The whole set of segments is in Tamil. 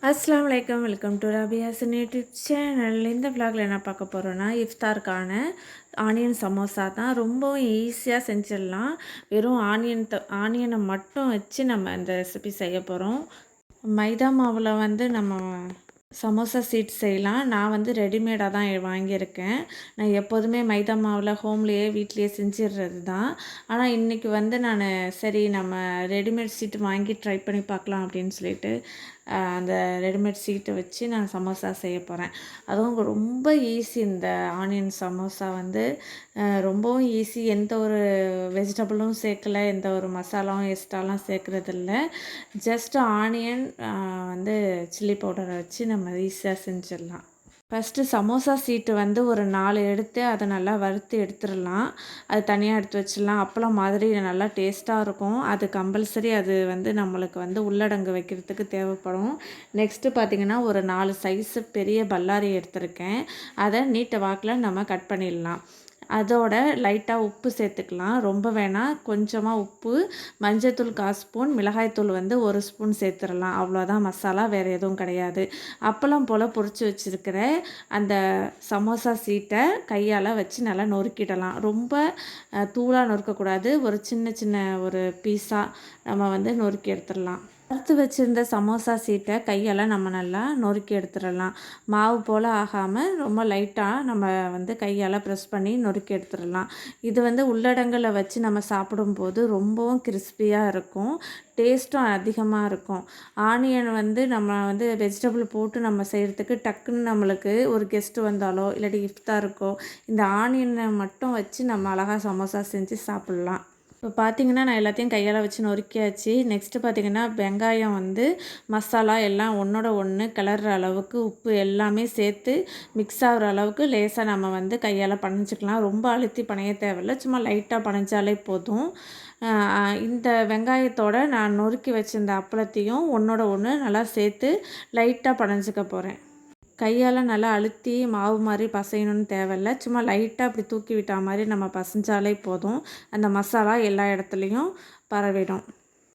அஸ்ஸலாமு அலைக்கும். Welcome to Rabiya's YouTube channel. இந்த விலாகில் என்ன பார்க்க போகிறோன்னா, இஃப்தாருக்கான ஆனியன் சமோசா தான். ரொம்பவும் ஈஸியாக செஞ்சிடலாம். வெறும் ஆனியனை மட்டும் வச்சு நம்ம இந்த ரெசிபி செய்ய போகிறோம். மைதா மாவில் வந்து நம்ம சமோசா சீட் செய்யலாம். நான் வந்து ரெடிமேடாக தான் வாங்கியிருக்கேன். நான் எப்போதுமே மைதா மாவில் ஹோம்லேயே வீட்லேயே செஞ்சிடுறது தான். ஆனால் இன்றைக்கி வந்து நான் சரி நம்ம ரெடிமேட் சீட்டு வாங்கி ட்ரை பண்ணி பார்க்கலாம் அப்படின்னு சொல்லிட்டு அந்த ரெடிமேட் சீட்டை வச்சு நான் சமோசா செய்ய போகிறேன். அதுவும் ரொம்ப ஈஸி. இந்த ஆனியன் சமோசா வந்து ரொம்பவும் ஈஸி. எந்த ஒரு வெஜிடபிளும் சேர்க்கலை, எந்த ஒரு மசாலாவும் எக்ஸ்ட்ராலாம் சேர்க்குறதில்ல. ஜஸ்ட் ஆனியன் வந்து சில்லி பவுடரை வச்சு நம்ம ஈஸியாக செஞ்சிடலாம். ஃபஸ்ட்டு சமோசா சீட்டு வந்து ஒரு 4 எடுத்து அதை நல்லா வறுத்து எடுத்துடலாம். அது தனியாக எடுத்து வச்சிடலாம். அப்பளம் மாதிரி நல்லா டேஸ்ட்டாக இருக்கும். அது கம்பல்சரி. அது வந்து நம்மளுக்கு வந்து உள்ளடங்கு வைக்கிறதுக்கு தேவைப்படும். நெக்ஸ்ட்டு பார்த்திங்கன்னா ஒரு 4 சைஸு பெரிய பல்லாரி எடுத்திருக்கேன். அதை நீட்ட வாக்கில் நம்ம கட் பண்ணிடலாம். அதோட லைட்டாக உப்பு சேர்த்துக்கலாம். ரொம்ப வேணாம், கொஞ்சமாக உப்பு, மஞ்சள்தூள் 1/4 ஸ்பூன், மிளகாய்த்தூள் வந்து 1 ஸ்பூன் சேர்த்துடலாம். அவ்வளோதான் மசாலா, வேறு எதுவும் கிடையாது. அப்பளம் போல் பொரித்து வச்சுருக்கிற அந்த சமோசா சீட்டை கையால் வச்சு நல்லா நொறுக்கிடலாம். ரொம்ப தூளாக நொறுக்கக்கூடாது. ஒரு சின்ன சின்ன ஒரு பீஸாக நம்ம வந்து நொறுக்கி எடுத்துடலாம். வறுத்து வச்சுருந்த சமோசா சீட்டை கையால் நம்ம நல்லா நொறுக்கி எடுத்துடலாம். மாவு போல் ஆகாமல் ரொம்ப லைட்டாக நம்ம வந்து கையால் ப்ரெஸ் பண்ணி நொறுக்கி எடுத்துடலாம். இது வந்து உள்ளடங்களை வச்சு நம்ம சாப்பிடும்போது ரொம்பவும் கிறிஸ்பியாக இருக்கும். டேஸ்ட்டும் அதிகமாக இருக்கும். ஆனியன் வந்து நம்ம வந்து வெஜிடபிள் போட்டு நம்ம செய்கிறதுக்கு டக்குன்னு நம்மளுக்கு ஒரு கெஸ்ட்டு வந்தாலோ இல்லாட்டி இஃப்தாருக்கோ இந்த ஆனியனை மட்டும் வச்சு நம்ம அழகாக சமோசா செஞ்சு சாப்பிட்லாம். இப்போ பார்த்திங்கன்னா நான் எல்லாத்தையும் கையால் வச்சு நொறுக்கியாச்சு. நெக்ஸ்ட்டு பார்த்திங்கன்னா வெங்காயம் வந்து மசாலா எல்லாம் ஒன்றோட ஒன்று கிளற அளவுக்கு உப்பு எல்லாமே சேர்த்து மிக்ஸ் ஆகிற அளவுக்கு லேசாக நம்ம வந்து கையால் பனைஞ்சிக்கலாம். ரொம்ப அழுத்தி பனைய தேவையில்லை, சும்மா லைட்டாக பனைஞ்சாலே போதும். இந்த வெங்காயத்தோடு நான் நொறுக்கி வச்சிருந்த அப்பளத்தையும் ஒன்றோட ஒன்று நல்லா சேர்த்து லைட்டாக பனைஞ்சிக்க போகிறேன். கையால் நல்லா அழுத்தி மாவு மாதிரி பசையணும்னு தேவையில்லை, சும்மா லைட்டாக அப்படி தூக்கி விட்டா மாதிரி நம்ம பசைஞ்சாலே போதும். அந்த மசாலா எல்லா இடத்துலையும் பரவிடும்.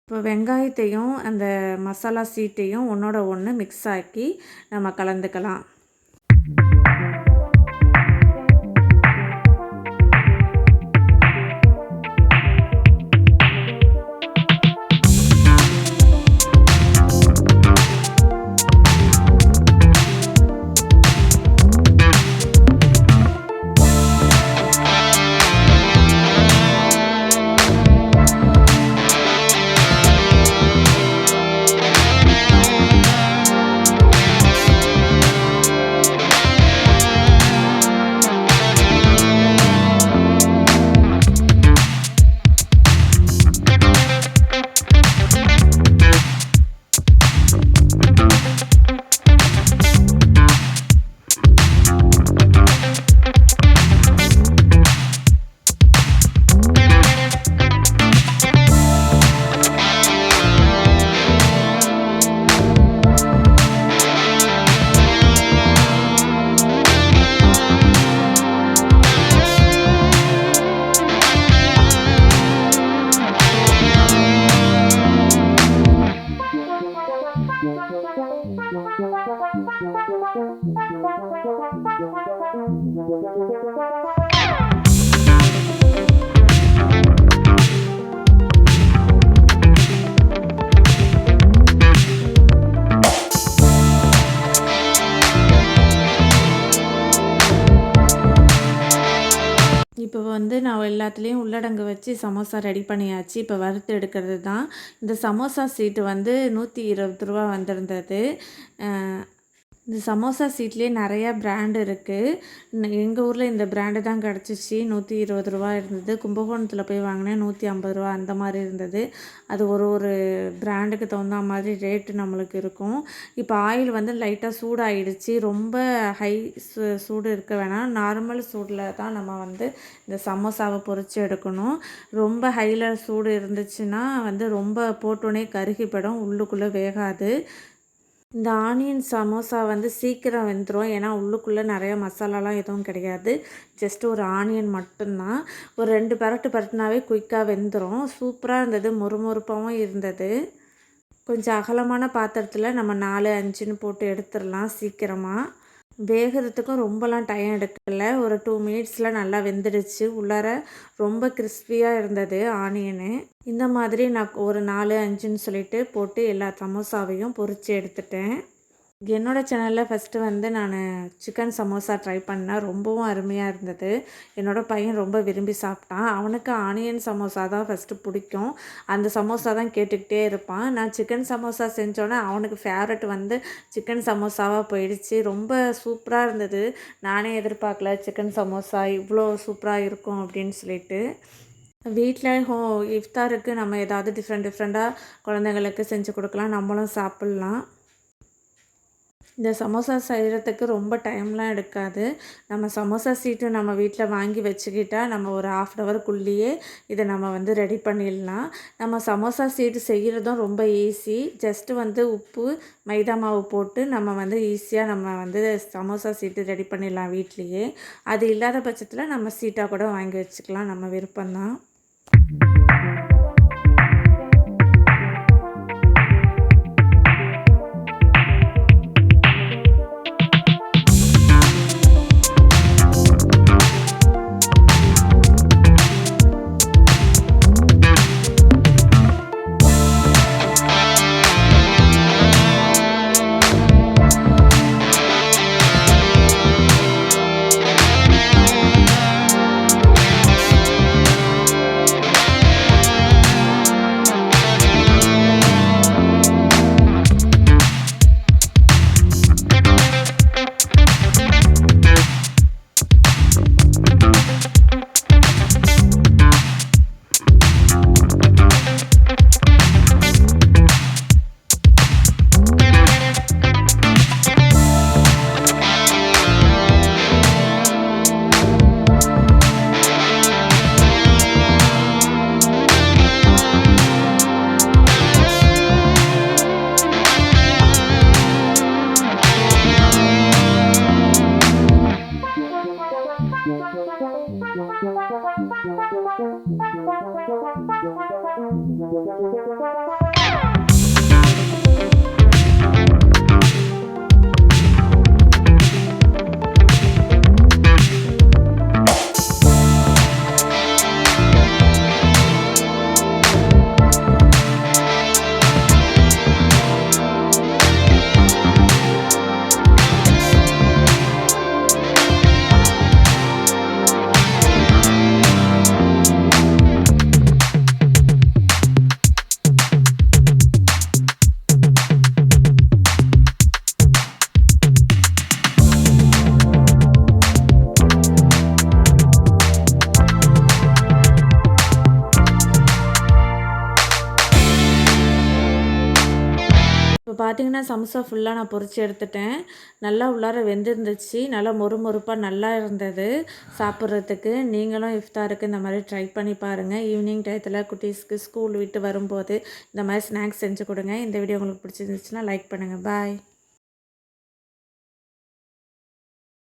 இப்போ வெங்காயத்தையும் அந்த மசாலா சீட்டையும் ஒன்றோட ஒன்று மிக்ஸ் ஆக்கி நம்ம கலந்துக்கலாம். இப்போ வந்து நான் எல்லாத்துலேயும் உள்ளடங்கு வச்சு சமோசா ரெடி பண்ணியாச்சு. இப்போ வறுத்து எடுக்கிறது தான். இந்த சமோசா சீட்டு வந்து 120 ரூபா வந்திருந்தது. இந்த சமோசா சீட்லேயே நிறையா பிராண்டு இருக்குது. எங்கள் ஊரில் இந்த பிராண்டு தான் கிடச்சிச்சு. 120 ரூபா இருந்தது. கும்பகோணத்தில் போய் வாங்கினேன் 150 ரூபா அந்த மாதிரி இருந்தது. அது ஒரு ஒரு பிராண்டுக்கு தகுந்த மாதிரி ரேட்டு நம்மளுக்கு இருக்கும். இப்போ ஆயில் வந்து லைட்டாக சூடாகிடுச்சு. ரொம்ப ஹை சூடு இருக்க வேணாம், நார்மல் சூடில் தான் நம்ம வந்து இந்த சமோசாவை பொரித்து எடுக்கணும். ரொம்ப ஹையில் சூடு இருந்துச்சுன்னா வந்து ரொம்ப போட்டோன்னே கருகி போயிடும், உள்ளுக்குள்ளே வேகாது. இந்த ஆனியன் சமோசா வந்து சீக்கிரம் வெந்துடும். ஏன்னா உள்ளுக்குள்ளே நிறைய மசாலாலாம் எதுவும் கிடையாது. ஜஸ்ட்டு ஒரு ஆனியன் மட்டும்தான். ஒரு 2 பரட்டு பரட்டுனாவே குயிக்காக வெந்துடும். சூப்பராக இருந்தது, மொறுமொறுப்பாகவும் இருந்தது. கொஞ்சம் அகலமான பாத்திரத்தில் நம்ம 4, 5ன்னு போட்டு எடுத்துடலாம் சீக்கிரமாக. வேகிறதுக்கும் ரொம்பலாம் டைம் எடுக்கலை. ஒரு 2 மினிட்ஸில் நல்லா வெந்துடுச்சு. உள்ளார ரொம்ப கிறிஸ்பியாக இருந்தது ஆனியனு. இந்த மாதிரி நான் ஒரு 4, 5ன்னு சொல்லிட்டு போட்டு எல்லா சமோசாவையும் பொரித்து எடுத்துட்டேன். என்னோடய சேனலில் ஃபஸ்ட்டு வந்து நான் சிக்கன் சமோசா ட்ரை பண்ணேன். ரொம்பவும் அருமையாக இருந்தது. என்னோடய பையன் ரொம்ப விரும்பி சாப்பிட்டான். அவனுக்கு ஆனியன் சமோசா தான் ஃபஸ்ட்டு பிடிக்கும். அந்த சமோசா தான் கேட்டுக்கிட்டே இருப்பான். நான் சிக்கன் சமோசா செஞ்சோன்னே அவனுக்கு ஃபேவரட் வந்து சிக்கன் சமோசாவாக போயிடுச்சு. ரொம்ப சூப்பராக இருந்தது. நானே எதிர்பார்க்கல சிக்கன் சமோசா இவ்வளோ சூப்பராக இருக்கும் அப்படின்னு சொல்லிட்டு. வீட்டில் இஃப்தாருக்கு நம்ம ஏதாவது டிஃப்ரெண்ட்டாக குழந்தைங்களுக்கு செஞ்சு கொடுக்கலாம், நம்மளும் சாப்பிட்லாம். இந்த சமோசா செய்கிறதுக்கு ரொம்ப டைம்லாம் எடுக்காது. நம்ம சமோசா சீட்டு நம்ம வீட்டில் வாங்கி வச்சுக்கிட்டால் நம்ம ஒரு 1/2 ஹவருக்குள்ளேயே இதை நம்ம வந்து ரெடி பண்ணிடலாம். நம்ம சமோசா சீட்டு செய்கிறதும் ரொம்ப ஈஸி. ஜஸ்ட்டு வந்து உப்பு, மைதா மாவு போட்டு நம்ம வந்து ஈஸியாக நம்ம வந்து சமோசா சீட்டு ரெடி பண்ணிடலாம் வீட்லேயே. அது இல்லாத பட்சத்தில் நம்ம சீட்டாக கூட வாங்கி வச்சுக்கலாம், நம்ம விருப்பம்தான். இப்போ பார்த்தீங்கன்னா சமோசா ஃபுல்லாக நான் பொரித்து எடுத்துட்டேன். நல்லா உள்ளார வெந்திருந்துச்சு. நல்லா மொறுமொறுப்பாக நல்லா இருந்தது சாப்பிட்றதுக்கு. நீங்களும் இஃப்தாருக்கு இந்த மாதிரி ட்ரை பண்ணி பாருங்கள். ஈவினிங் டயத்தில் குட்டீஸ்க்கு ஸ்கூல் விட்டு வரும்போது இந்த மாதிரி ஸ்நாக்ஸ் செஞ்சு கொடுங்க. இந்த வீடியோ உங்களுக்கு பிடிச்சிருந்துச்சுன்னா லைக் பண்ணுங்கள். பாய்.